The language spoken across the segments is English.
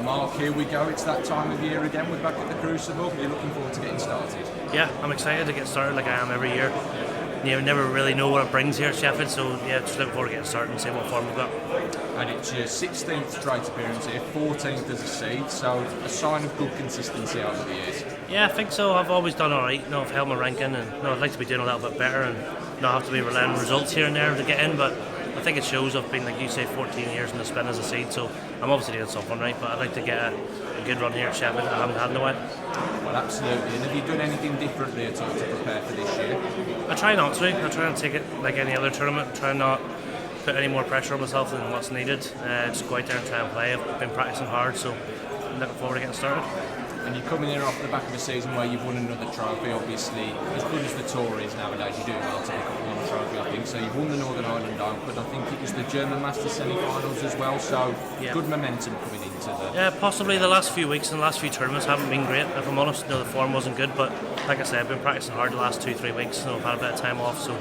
Mark, here we go. It's that time of year again. We're back at the Crucible. You're looking forward to getting started? Yeah, I'm excited to get started like I am every year. You never really know what it brings here at Sheffield, so yeah, just looking forward to getting started and see what form we've got. And it's your 16th straight appearance here, 14th as a seed, so a sign of good consistency over the years. Yeah, I think so. I've always done alright. I've held my ranking, and I'd like to be doing a little bit better and not have to be relying on results here and there to get in, but I think it shows I've been, like you say, 14 years in the spin as a seed, so I'm obviously doing something right, but I'd like to get a good run here at Sheffield that I haven't had in a while. Well, absolutely. And have you done anything differently at all to prepare for this year? I try not to. I try and take it like any other tournament, try and not put any more pressure on myself than what's needed. Just go out there and try and play. I've been practicing hard, so I'm looking forward to getting started. And you're coming here off the back of a season where you've won another trophy, obviously. As good as the tour is nowadays, you're doing well to pick up one trophy, I think. So you've won the Northern Ireland Open, I think it was the German Masters semi-finals as well, so yeah. Good momentum coming into the... Yeah, possibly the last few weeks and the last few tournaments haven't been great, if I'm honest. The form wasn't good, but like I said, I've been practicing hard the last 2-3 weeks, and I've had a bit of time off, so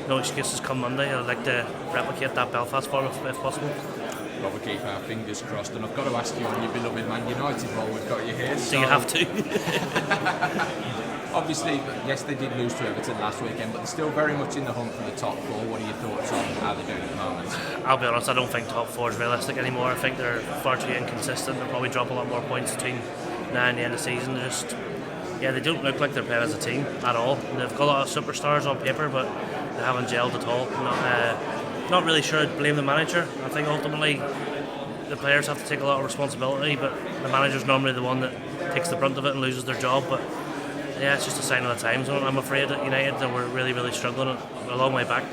no excuses come Monday. I'd like to replicate that Belfast form if possible. Well, we keep our fingers crossed, and I've got to ask you on your beloved Man United while we've got you here. So you have to. Obviously, yes, they did lose to Everton last weekend, but they're still very much in the hunt for the top four. What are your thoughts on how they're doing at the moment? I'll be honest, I don't think top four is realistic anymore. I think they're far too inconsistent. They'll probably drop a lot more points between now and the end of the season. They don't look like they're playing as a team at all. They've got a lot of superstars on paper, but they haven't gelled at all. Not really sure I'd blame the manager. I think ultimately the players have to take a lot of responsibility, but the manager's normally the one that takes the brunt of it and loses their job. But yeah, it's just a sign of the times. I'm afraid at United that we're really, really struggling a long way back.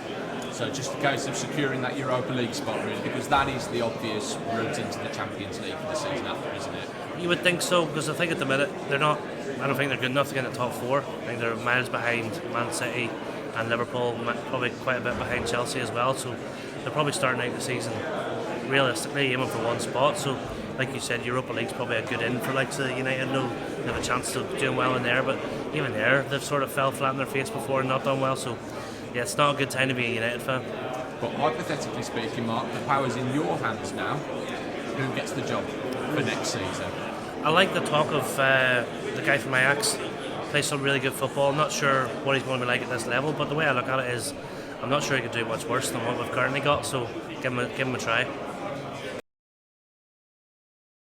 So just a case of securing that Europa League spot, really, because that is the obvious route into the Champions League for the season after, isn't it? You would think so, because I think at the minute they're not. I don't think they're good enough to get in the top four. I think they're miles behind Man City and Liverpool, probably quite a bit behind Chelsea as well. So they're probably starting out the season realistically aiming for one spot. So, like you said, Europa League's probably a good in for like United. They have a chance of doing well in there, but even there, they've sort of fell flat on their face before and not done well. So, yeah, it's not a good time to be a United fan. But hypothetically speaking, Mark, the power's in your hands now. Who gets the job for next season? I like the talk of the guy from Ajax. Plays some really good football. I'm not sure what he's going to be like at this level, but the way I look at it is I'm not sure he could do much worse than what we've currently got, so give him a try.